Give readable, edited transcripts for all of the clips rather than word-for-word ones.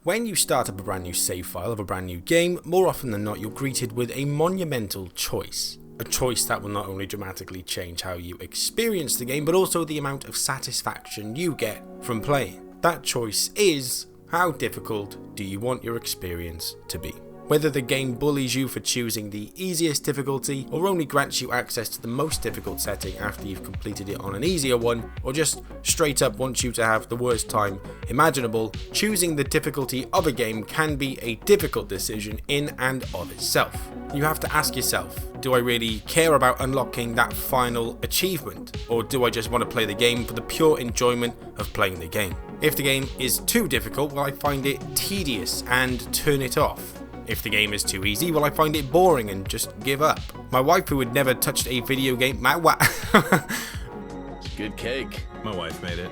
When you start up a brand new save file of a brand new game, more often than not you're greeted with a monumental choice. A choice that will not only dramatically change how you experience the game, but also the amount of satisfaction you get from playing. That choice is, how difficult do you want your experience to be? Whether the game bullies you for choosing the easiest difficulty, or only grants you access to the most difficult setting after you've completed it on an easier one, or just straight up wants you to have the worst time imaginable, choosing the difficulty of a game can be a difficult decision in and of itself. You have to ask yourself, do I really care about unlocking that final achievement, or do I just want to play the game for the pure enjoyment of playing the game? If the game is too difficult, will I find it tedious and turn it off? If the game is too easy, will I find it boring and just give up? My wife, who had never touched a video game, It's good cake. My wife made it.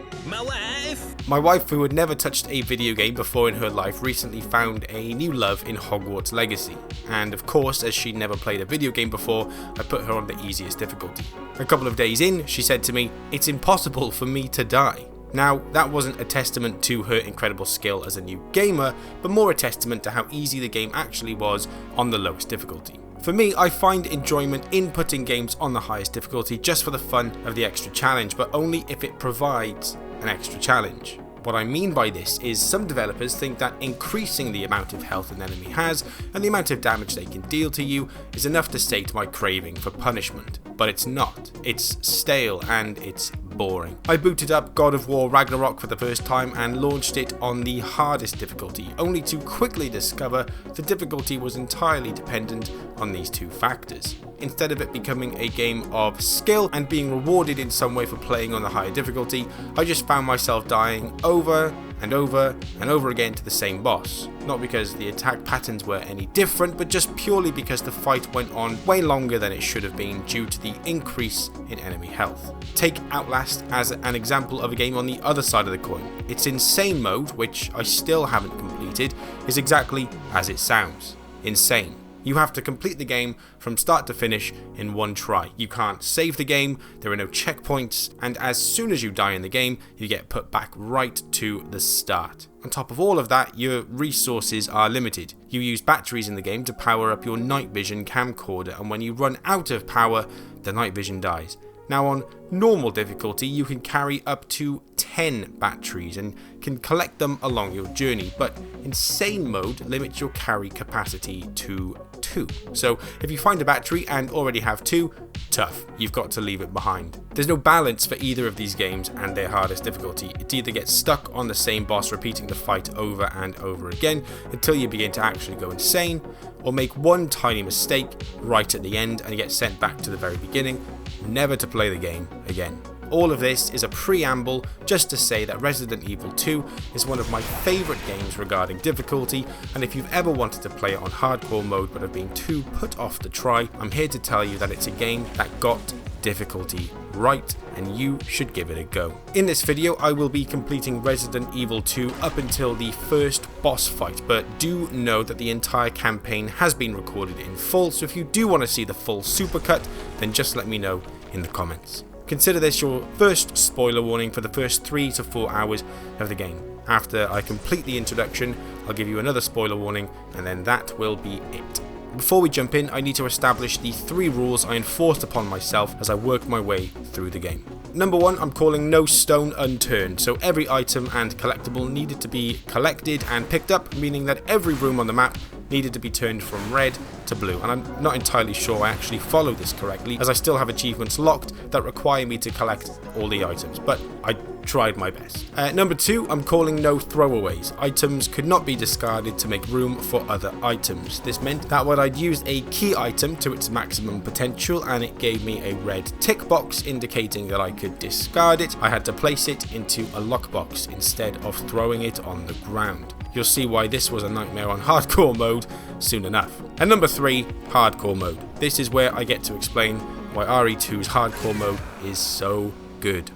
My wife, who had never touched a video game before in her life, recently found a new love in Hogwarts Legacy. And of course, as she'd never played a video game before, I put her on the easiest difficulty. A couple of days in, she said to me, "It's impossible for me to die." Now, that wasn't a testament to her incredible skill as a new gamer, but more a testament to how easy the game actually was on the lowest difficulty. For me, I find enjoyment in putting games on the highest difficulty just for the fun of the extra challenge, but only if it provides an extra challenge. What I mean by this is some developers think that increasing the amount of health an enemy has and the amount of damage they can deal to you is enough to sate my craving for punishment. But it's not. It's stale and it's boring. I booted up God of War Ragnarok for the first time and launched it on the hardest difficulty, only to quickly discover the difficulty was entirely dependent on these two factors. Instead of it becoming a game of skill and being rewarded in some way for playing on the higher difficulty, I just found myself dying over and over and over again to the same boss. Not because the attack patterns were any different, but just purely because the fight went on way longer than it should have been due to the increase in enemy health. Take Outlast as an example of a game on the other side of the coin. Its insane mode, which I still haven't completed, is exactly as it sounds. Insane. You have to complete the game from start to finish in one try. You can't save the game, there are no checkpoints, and as soon as you die in the game, you get put back right to the start. On top of all of that, your resources are limited. You use batteries in the game to power up your night vision camcorder, and when you run out of power, the night vision dies. Now on normal difficulty, you can carry up to 10 batteries and can collect them along your journey, but insane mode limits your carry capacity to 2. So if you find a battery and already have 2, tough, you've got to leave it behind. There's no balance for either of these games and their hardest difficulty. It either gets stuck on the same boss repeating the fight over and over again until you begin to actually go insane, or make one tiny mistake right at the end and you get sent back to the very beginning, never to play the game again. All of this is a preamble just to say that Resident Evil 2 is one of my favourite games regarding difficulty, and if you've ever wanted to play it on hardcore mode but have been too put off to try, I'm here to tell you that it's a game that got difficulty right and you should give it a go. In this video I will be completing Resident Evil 2 up until the first boss fight, but do know that the entire campaign has been recorded in full, so if you do want to see the full supercut, then just let me know in the comments. Consider this your first spoiler warning for the first 3 to 4 hours of the game. After I complete the introduction, I'll give you another spoiler warning, and then that will be it. Before we jump in, I need to establish the 3 rules I enforced upon myself as I work my way through the game. Number 1, I'm calling no stone unturned, so every item and collectible needed to be collected and picked up, meaning that every room on the map needed to be turned from red to blue, and I'm not entirely sure I actually follow this correctly, as I still have achievements locked that require me to collect all the items, but I tried my best. Number 2, I'm calling no throwaways. Items could not be discarded to make room for other items. This meant that when I'd used a key item to its maximum potential and it gave me a red tick box indicating that I could discard it, I had to place it into a lockbox instead of throwing it on the ground. You'll see why this was a nightmare on hardcore mode soon enough. And number 3, hardcore mode. This is where I get to explain why RE2's hardcore mode is so good.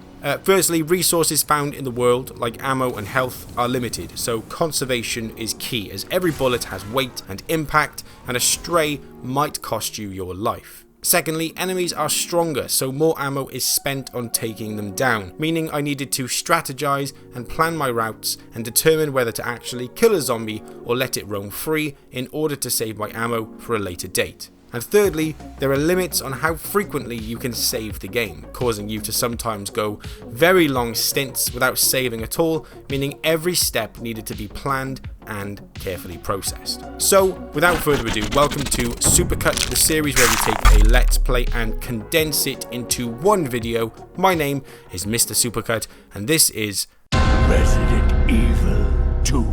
Firstly, resources found in the world, like ammo and health, are limited, so conservation is key, as every bullet has weight and impact, and a stray might cost you your life. Secondly, enemies are stronger, so more ammo is spent on taking them down, meaning I needed to strategize and plan my routes and determine whether to actually kill a zombie or let it roam free in order to save my ammo for a later date. And thirdly, there are limits on how frequently you can save the game, causing you to sometimes go very long stints without saving at all, meaning every step needed to be planned and carefully processed. So, without further ado, welcome to SuperCut, the series where we take a Let's Play and condense it into one video. My name is Mr. SuperCut, and this is Resident Evil 2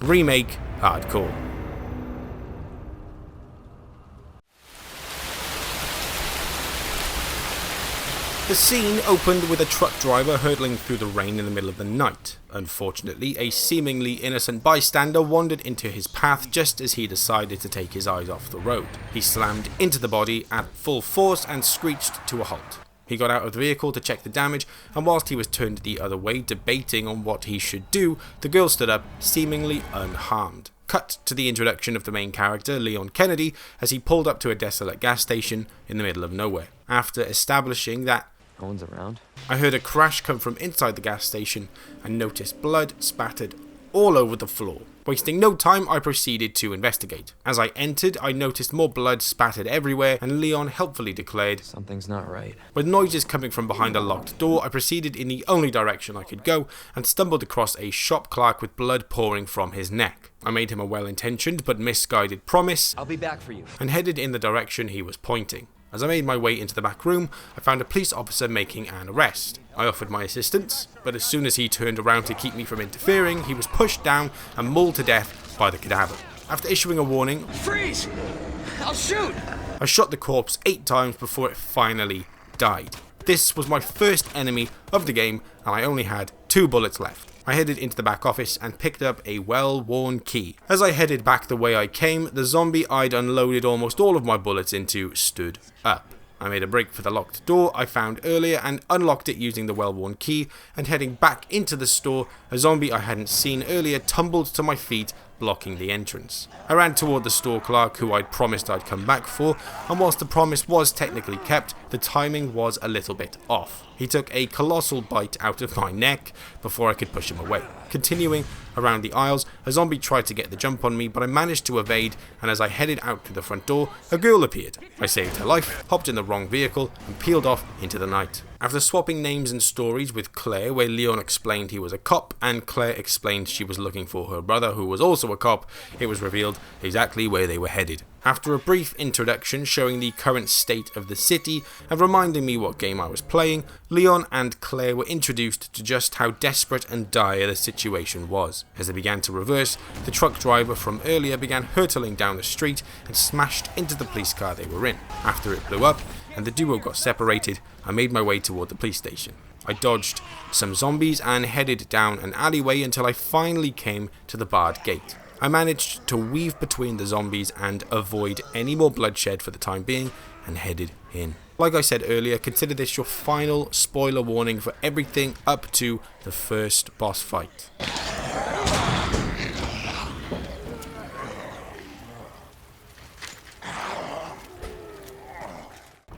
Remake Hardcore. The scene opened with a truck driver hurtling through the rain in the middle of the night. Unfortunately, a seemingly innocent bystander wandered into his path just as he decided to take his eyes off the road. He slammed into the body at full force and screeched to a halt. He got out of the vehicle to check the damage, and whilst he was turned the other way, debating on what he should do, the girl stood up, seemingly unharmed. Cut to the introduction of the main character, Leon Kennedy, as he pulled up to a desolate gas station in the middle of nowhere. After establishing that no one's around, I heard a crash come from inside the gas station and noticed blood spattered all over the floor. Wasting no time, I proceeded to investigate. As I entered, I noticed more blood spattered everywhere, and Leon helpfully declared, something's not right. With noises coming from behind a locked door, I proceeded in the only direction I could go and stumbled across a shop clerk with blood pouring from his neck. I made him a well-intentioned but misguided promise, I'll be back for you, and headed in the direction he was pointing. As I made my way into the back room, I found a police officer making an arrest. I offered my assistance, but as soon as he turned around to keep me from interfering, he was pushed down and mauled to death by the cadaver. After issuing a warning, freeze! I'll shoot! I shot the corpse 8 times before it finally died. This was my first enemy of the game, and I only had 2 bullets left. I headed into the back office and picked up a well-worn key. As I headed back the way I came, the zombie I'd unloaded almost all of my bullets into stood up. I made a break for the locked door I found earlier and unlocked it using the well-worn key, and heading back into the store, a zombie I hadn't seen earlier tumbled to my feet, blocking the entrance. I ran toward the store clerk who I'd promised I'd come back for, and whilst the promise was technically kept, the timing was a little bit off. He took a colossal bite out of my neck before I could push him away. Continuing around the aisles, a zombie tried to get the jump on me, but I managed to evade, and as I headed out to the front door, a girl appeared. I saved her life, hopped in the wrong vehicle, and peeled off into the night. After swapping names and stories with Claire, where Leon explained he was a cop and Claire explained she was looking for her brother who was also a cop, it was revealed exactly where they were headed. After a brief introduction showing the current state of the city and reminding me what game I was playing, Leon and Claire were introduced to just how desperate and dire the situation was. As they began to reverse, the truck driver from earlier began hurtling down the street and smashed into the police car they were in. After it blew up and the duo got separated, I made my way toward the police station. I dodged some zombies and headed down an alleyway until I finally came to the barred gate. I managed to weave between the zombies and avoid any more bloodshed for the time being and headed in. Like I said earlier, consider this your final spoiler warning for everything up to the first boss fight.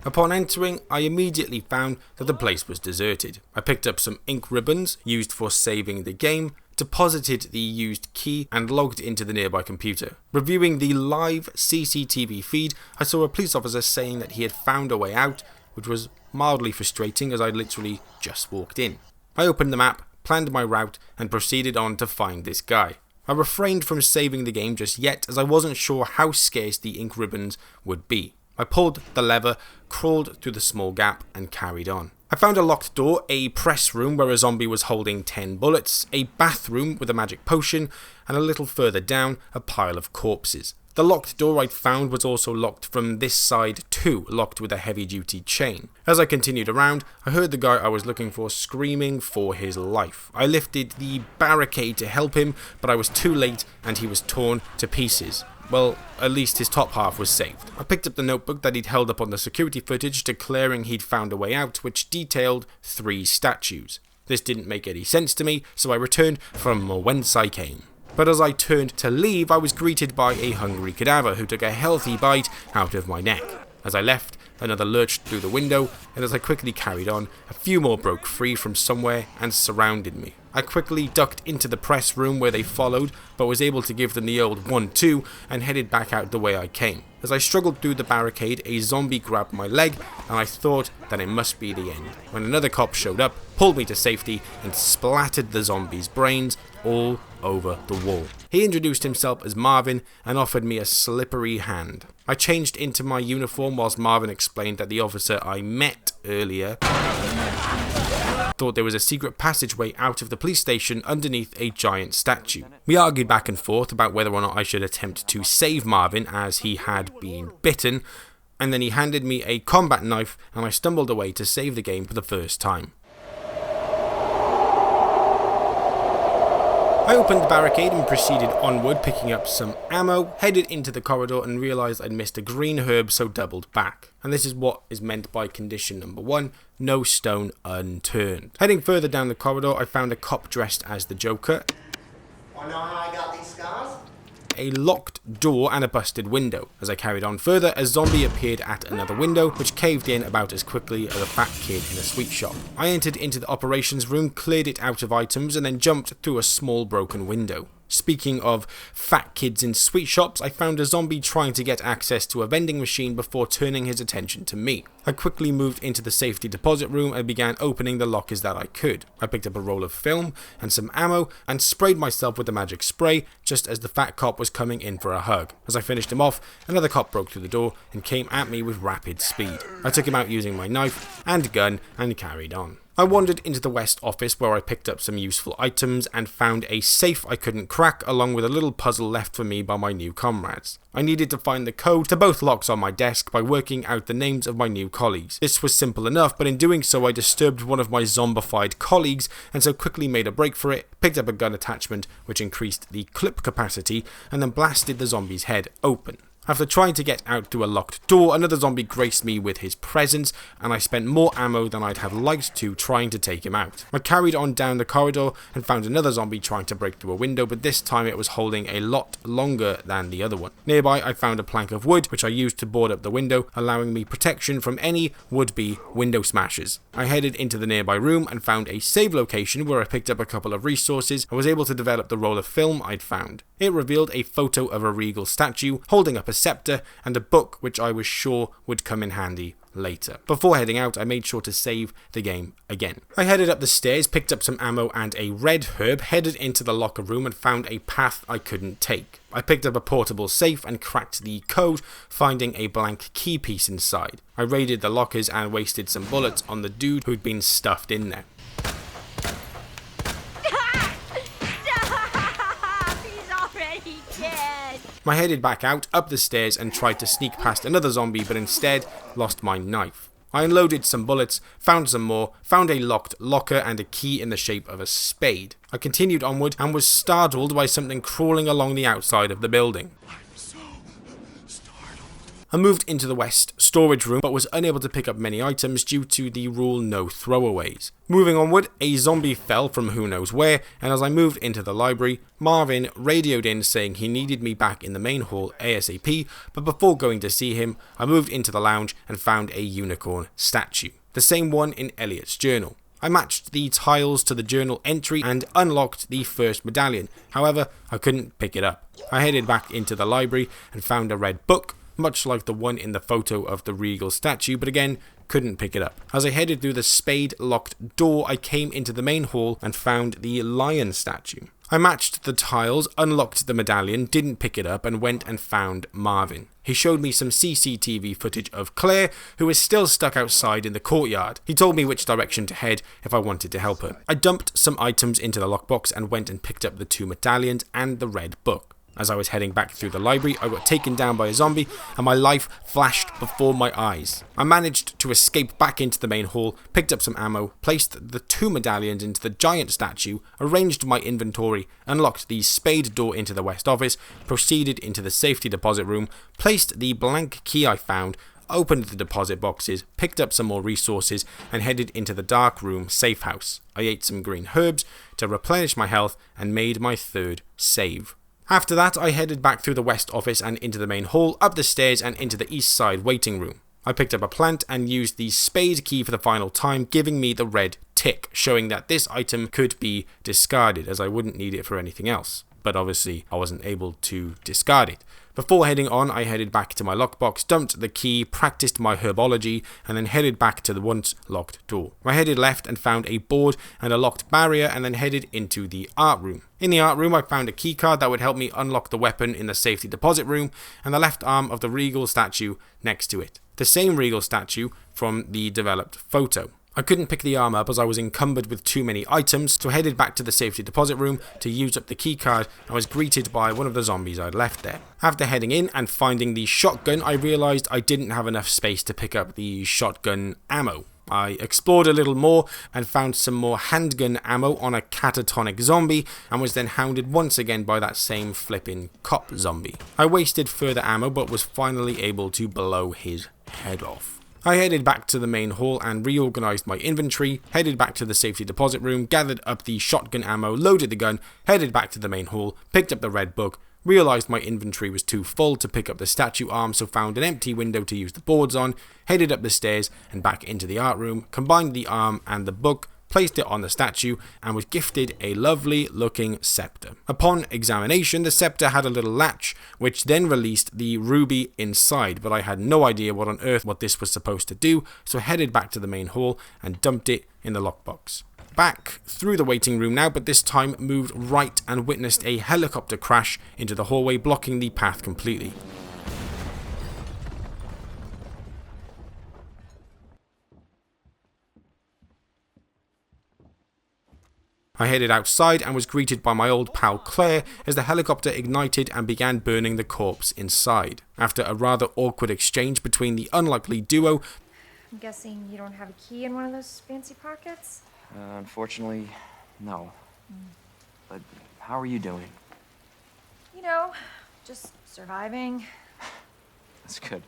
Upon entering, I immediately found that the place was deserted. I picked up some ink ribbons used for saving the game, deposited the used key, and logged into the nearby computer. Reviewing the live CCTV feed, I saw a police officer saying that he had found a way out, which was mildly frustrating as I literally just walked in. I opened the map, planned my route, and proceeded on to find this guy. I refrained from saving the game just yet as I wasn't sure how scarce the ink ribbons would be. I pulled the lever, crawled through the small gap, and carried on. I found a locked door, a press room where a zombie was holding 10 bullets, a bathroom with a magic potion, and a little further down, a pile of corpses. The locked door I'd found was also locked from this side too, locked with a heavy-duty chain. As I continued around, I heard the guy I was looking for screaming for his life. I lifted the barricade to help him, but I was too late and he was torn to pieces. Well, at least his top half was saved. I picked up the notebook that he'd held up on the security footage, declaring he'd found a way out, which detailed 3 statues. This didn't make any sense to me, so I returned from whence I came. But as I turned to leave, I was greeted by a hungry cadaver who took a healthy bite out of my neck. As I left, another lurched through the window, and as I quickly carried on, a few more broke free from somewhere and surrounded me. I quickly ducked into the press room where they followed, but was able to give them the old 1-2 and headed back out the way I came. As I struggled through the barricade, a zombie grabbed my leg, and I thought that it must be the end, when another cop showed up, pulled me to safety, and splattered the zombie's brains all over the wall. He introduced himself as Marvin and offered me a slippery hand. I changed into my uniform whilst Marvin explained that the officer I met earlier thought there was a secret passageway out of the police station underneath a giant statue. We argued back and forth about whether or not I should attempt to save Marvin as he had been bitten, and then he handed me a combat knife and I stumbled away to save the game for the first time. I opened the barricade and proceeded onward, picking up some ammo, headed into the corridor and realised I'd missed a green herb, so doubled back. And this is what is meant by condition number 1, no stone unturned. Heading further down the corridor, I found a cop dressed as the Joker, Wanna know how I got these scars? a locked door and a busted window. As I carried on further, a zombie appeared at another window, which caved in about as quickly as a fat kid in a sweet shop. I entered into the operations room, cleared it out of items, and then jumped through a small broken window. Speaking of fat kids in sweet shops, I found a zombie trying to get access to a vending machine before turning his attention to me. I quickly moved into the safety deposit room and began opening the lockers that I could. I picked up a roll of film and some ammo and sprayed myself with the magic spray just as the fat cop was coming in for a hug. As I finished him off, another cop broke through the door and came at me with rapid speed. I took him out using my knife and gun and carried on. I wandered into the West office where I picked up some useful items and found a safe I couldn't crack along with a little puzzle left for me by my new comrades. I needed to find the code to both locks on my desk by working out the names of my new colleagues. This was simple enough, but in doing so I disturbed one of my zombified colleagues and so quickly made a break for it, picked up a gun attachment which increased the clip capacity and then blasted the zombie's head open. After trying to get out through a locked door, another zombie graced me with his presence, and I spent more ammo than I'd have liked to trying to take him out. I carried on down the corridor and found another zombie trying to break through a window, but this time it was holding a lot longer than the other one. Nearby, I found a plank of wood, which I used to board up the window, allowing me protection from any would-be window smashers. I headed into the nearby room and found a save location where I picked up a couple of resources and was able to develop the roll of film I'd found. It revealed a photo of a regal statue holding up a scepter and a book which I was sure would come in handy later. Before heading out, I made sure to save the game again. I headed up the stairs, picked up some ammo and a red herb, headed into the locker room and found a path I couldn't take. I picked up a portable safe and cracked the code, finding a blank key piece inside. I raided the lockers and wasted some bullets on the dude who'd been stuffed in there. I headed back out, up the stairs and tried to sneak past another zombie, but instead lost my knife. I unloaded some bullets, found some more, found a locked locker and a key in the shape of a spade. I continued onward and was startled by something crawling along the outside of the building. I moved into the West storage room but was unable to pick up many items due to the rule no throwaways. Moving onward, a zombie fell from who knows where, and as I moved into the library, Marvin radioed in saying he needed me back in the main hall ASAP, but before going to see him, I moved into the lounge and found a unicorn statue, the same one in Elliot's journal. I matched the tiles to the journal entry and unlocked the first medallion, however, I couldn't pick it up. I headed back into the library and found a red book, much like the one in the photo of the regal statue, but again, couldn't pick it up. As I headed through the spade-locked door, I came into the main hall and found the lion statue. I matched the tiles, unlocked the medallion, didn't pick it up, and went and found Marvin. He showed me some CCTV footage of Claire, who is still stuck outside in the courtyard. He told me which direction to head if I wanted to help her. I dumped some items into the lockbox and went and picked up the 2 medallions and the red book. As I was heading back through the library, I got taken down by a zombie and my life flashed before my eyes. I managed to escape back into the main hall, picked up some ammo, placed the 2 medallions into the giant statue, arranged my inventory, unlocked the spade door into the West office, proceeded into the safety deposit room, placed the blank key I found, opened the deposit boxes, picked up some more resources, and headed into the dark room safe house. I ate some green herbs to replenish my health and made my 3rd save. After that, I headed back through the West office and into the main hall, up the stairs and into the East side waiting room. I picked up a plant and used the spade key for the final time, giving me the red tick, showing that this item could be discarded as I wouldn't need it for anything else. But obviously I wasn't able to discard it. Before heading on, I headed back to my lockbox, dumped the key, practiced my herbology, and then headed back to the once locked door. I headed left and found a board and a locked barrier, and then headed into the art room. In the art room, I found a key card that would help me unlock the weapon in the safety deposit room, and the left arm of the regal statue next to it. The same regal statue from the developed photo. I couldn't pick the arm up as I was encumbered with too many items, so I headed back to the safety deposit room to use up the keycard and was greeted by one of the zombies I'd left there. After heading in and finding the shotgun, I realised I didn't have enough space to pick up the shotgun ammo. I explored a little more and found some more handgun ammo on a catatonic zombie and was then hounded once again by that same flipping cop zombie. I wasted further ammo but was finally able to blow his head off. I headed back to the main hall and reorganised my inventory, headed back to the safety deposit room, gathered up the shotgun ammo, loaded the gun, headed back to the main hall, picked up the red book, realised my inventory was too full to pick up the statue arm, so found an empty window to use the boards on, headed up the stairs and back into the art room, combined the arm and the book, placed it on the statue, and was gifted a lovely looking scepter. Upon examination, the scepter had a little latch, which then released the ruby inside, but I had no idea what on earth what this was supposed to do, so headed back to the main hall and dumped it in the lockbox. Back through the waiting room now, but this time moved right and witnessed a helicopter crash into the hallway, blocking the path completely. I headed outside and was greeted by my old pal Claire as the helicopter ignited and began burning the corpse inside. After a rather awkward exchange between the unlikely duo, I'm guessing you don't have a key in one of those fancy pockets? Unfortunately, no. But how are you doing? You know, just surviving. That's good.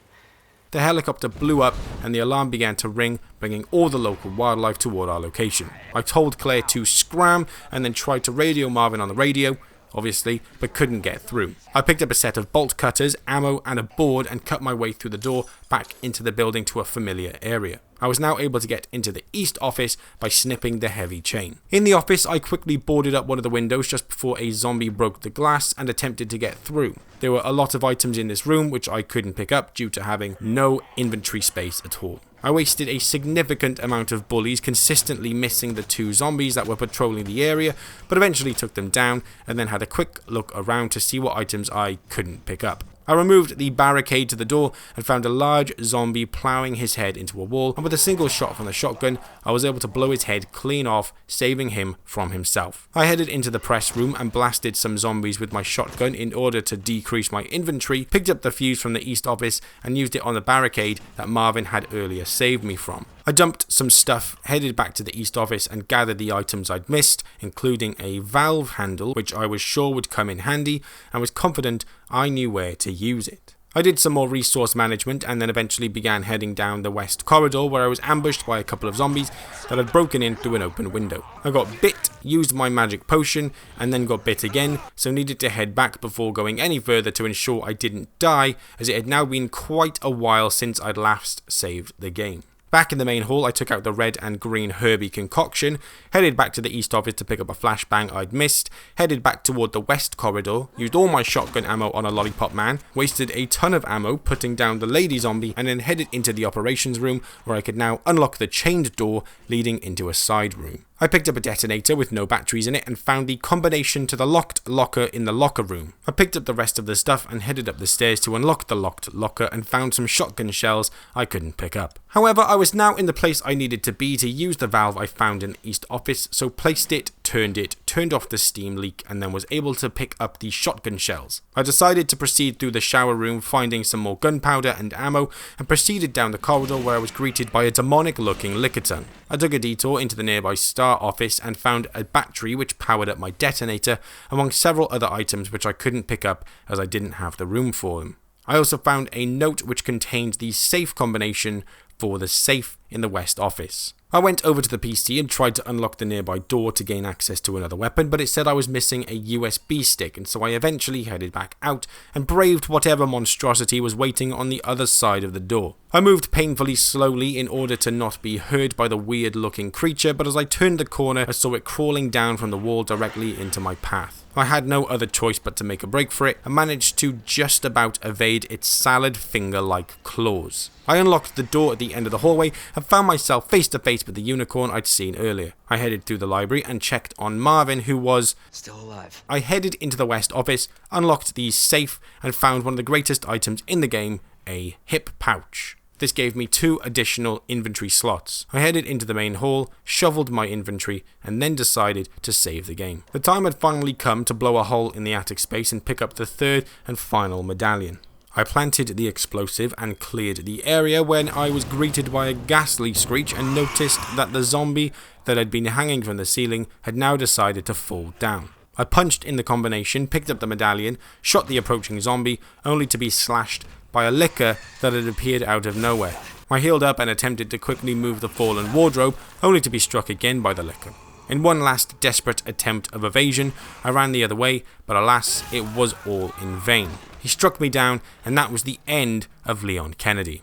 the helicopter blew up and the alarm began to ring, bringing all the local wildlife toward our location. I told Claire to scram and then tried to radio Marvin on the radio, obviously, but couldn't get through. I picked up a set of bolt cutters, ammo and a board and cut my way through the door back into the building to a familiar area. I was now able to get into the east office by snipping the heavy chain. In the office, I quickly boarded up one of the windows just before a zombie broke the glass and attempted to get through. There were a lot of items in this room which I couldn't pick up due to having no inventory space at all. I wasted a significant amount of bullies, consistently missing the two zombies that were patrolling the area, but eventually took them down and then had a quick look around to see what items I couldn't pick up. I removed the barricade to the door and found a large zombie ploughing his head into a wall, and with a single shot from the shotgun, I was able to blow his head clean off, saving him from himself. I headed into the press room and blasted some zombies with my shotgun in order to decrease my inventory, picked up the fuse from the east office and used it on the barricade that Marvin had earlier saved me from. I dumped some stuff, headed back to the east office and gathered the items I'd missed, including a valve handle which I was sure would come in handy and was confident I knew where to use it. I did some more resource management and then eventually began heading down the west corridor where I was ambushed by a couple of zombies that had broken in through an open window. I got bit, used my magic potion, and then got bit again, so needed to head back before going any further to ensure I didn't die, as it had now been quite a while since I'd last saved the game. Back in the main hall, I took out the red and green Herbie concoction, headed back to the east office to pick up a flashbang I'd missed, headed back toward the west corridor, used all my shotgun ammo on a lollipop man, wasted a ton of ammo putting down the lady zombie, and then headed into the operations room where I could now unlock the chained door leading into a side room. I picked up a detonator with no batteries in it and found the combination to the locked locker in the locker room. I picked up the rest of the stuff and headed up the stairs to unlock the locked locker and found some shotgun shells I couldn't pick up. However, I was now in the place I needed to be to use the valve I found in the east office, so placed it, turned off the steam leak, and then was able to pick up the shotgun shells. I decided to proceed through the shower room, finding some more gunpowder and ammo, and proceeded down the corridor where I was greeted by a demonic-looking Lickitung. I took a detour into the nearby Star office and found a battery which powered up my detonator, among several other items which I couldn't pick up as I didn't have the room for them. I also found a note which contained the safe combination for the safe in the West office. I went over to the PC and tried to unlock the nearby door to gain access to another weapon, but it said I was missing a USB stick, and so I eventually headed back out and braved whatever monstrosity was waiting on the other side of the door. I moved painfully slowly in order to not be hurt by the weird looking creature, but as I turned the corner I saw it crawling down from the wall directly into my path. I had no other choice but to make a break for it and managed to just about evade its salad finger-like claws. I unlocked the door at the end of the hallway and found myself face to face with the unicorn I'd seen earlier. I headed through the library and checked on Marvin, who was still alive. I headed into the West office, unlocked the safe, and found one of the greatest items in the game, a hip pouch. This gave me 2 additional inventory slots. I headed into the main hall, shoveled my inventory, and then decided to save the game. The time had finally come to blow a hole in the attic space and pick up the 3rd and final medallion. I planted the explosive and cleared the area when I was greeted by a ghastly screech and noticed that the zombie that had been hanging from the ceiling had now decided to fall down. I punched in the combination, picked up the medallion, shot the approaching zombie, only to be slashed by a licker that had appeared out of nowhere. I healed up and attempted to quickly move the fallen wardrobe, only to be struck again by the licker. In one last desperate attempt of evasion, I ran the other way, but alas, it was all in vain. He struck me down, and that was the end of Leon Kennedy.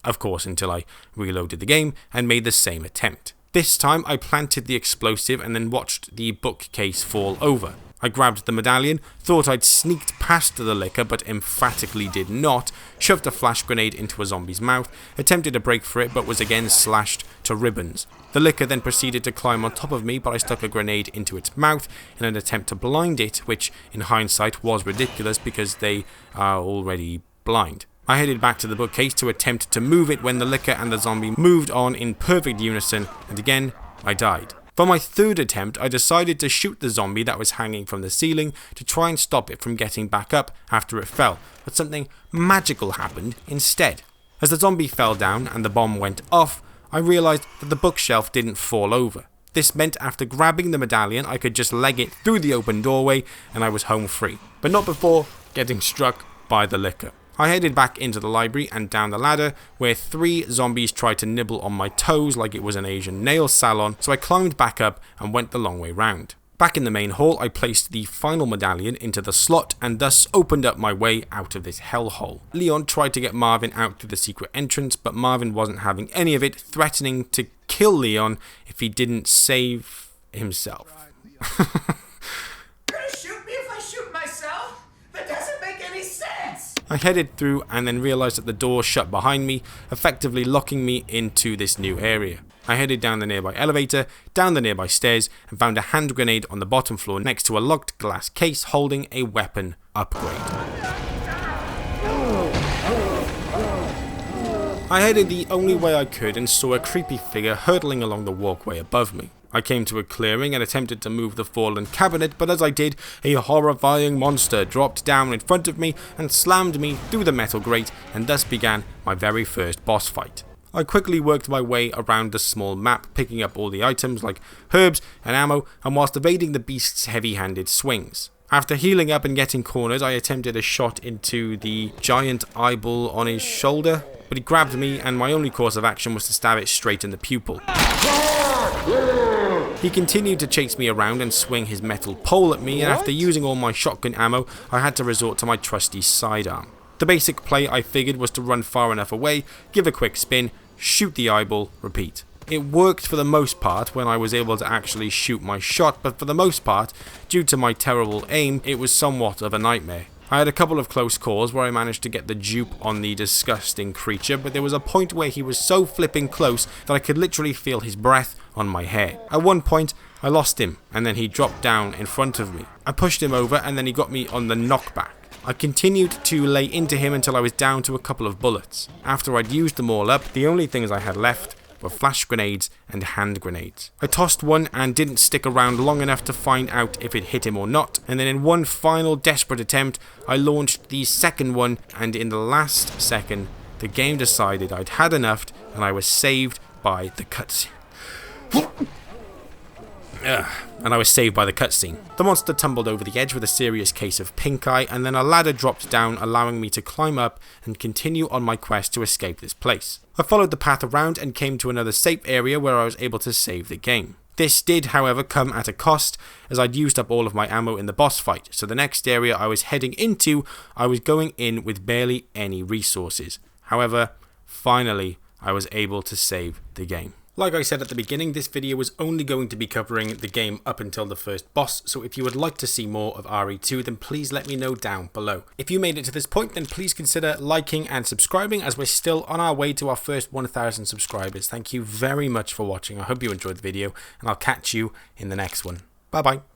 Of course, until I reloaded the game and made the same attempt. This time I planted the explosive and then watched the bookcase fall over. I grabbed the medallion, thought I'd sneaked past the licker but emphatically did not, shoved a flash grenade into a zombie's mouth, attempted to break for it but was again slashed to ribbons. The licker then proceeded to climb on top of me, but I stuck a grenade into its mouth in an attempt to blind it, which in hindsight was ridiculous because they are already blind. I headed back to the bookcase to attempt to move it when the licker and the zombie moved on in perfect unison, and again I died. For my 3rd attempt, I decided to shoot the zombie that was hanging from the ceiling to try and stop it from getting back up after it fell, but something magical happened instead. As the zombie fell down and the bomb went off, I realised that the bookshelf didn't fall over. This meant after grabbing the medallion I could just leg it through the open doorway and I was home free, but not before getting struck by the licker. I headed back into the library and down the ladder, where 3 zombies tried to nibble on my toes like it was an Asian nail salon, so I climbed back up and went the long way round. Back in the main hall, I placed the final medallion into the slot and thus opened up my way out of this hellhole. Leon tried to get Marvin out through the secret entrance, but Marvin wasn't having any of it, threatening to kill Leon if he didn't save himself. You're gonna shoot me if I shoot myself? That doesn't make any sense! I headed through and then realised that the door shut behind me, effectively locking me into this new area. I headed down the nearby elevator, down the nearby stairs, and found a hand grenade on the bottom floor next to a locked glass case holding a weapon upgrade. I headed the only way I could and saw a creepy figure hurtling along the walkway above me. I came to a clearing and attempted to move the fallen cabinet, but as I did, a horrifying monster dropped down in front of me and slammed me through the metal grate, and thus began my very first boss fight. I quickly worked my way around the small map, picking up all the items like herbs and ammo, and whilst evading the beast's heavy-handed swings. After healing up and getting cornered, I attempted a shot into the giant eyeball on his shoulder, but he grabbed me and my only course of action was to stab it straight in the pupil. He continued to chase me around and swing his metal pole at me, and after using all my shotgun ammo, I had to resort to my trusty sidearm. The basic play I figured was to run far enough away, give a quick spin, shoot the eyeball, repeat. It worked for the most part when I was able to actually shoot my shot, but for the most part, due to my terrible aim, it was somewhat of a nightmare. I had a couple of close calls where I managed to get the dupe on the disgusting creature, but there was a point where he was so flipping close that I could literally feel his breath on my hair. At one point, I lost him, and then he dropped down in front of me. I pushed him over, and then he got me on the knockback. I continued to lay into him until I was down to a couple of bullets. After I'd used them all up, the only things I had left were flash grenades and hand grenades. I tossed one and didn't stick around long enough to find out if it hit him or not, and then in one final desperate attempt, I launched the second one, and in the last second, the game decided I'd had enough and I was saved by the cutscene. and I was saved by the cutscene. The monster tumbled over the edge with a serious case of pink eye, and then a ladder dropped down, allowing me to climb up and continue on my quest to escape this place. I followed the path around and came to another safe area where I was able to save the game. This did, however, come at a cost, as I'd used up all of my ammo in the boss fight, so the next area I was heading into, I was going in with barely any resources. However, finally, I was able to save the game. Like I said at the beginning, this video was only going to be covering the game up until the first boss, so if you would like to see more of RE2, then please let me know down below. If you made it to this point, then please consider liking and subscribing, as we're still on our way to our first 1,000 subscribers. Thank you very much for watching. I hope you enjoyed the video, and I'll catch you in the next one. Bye bye.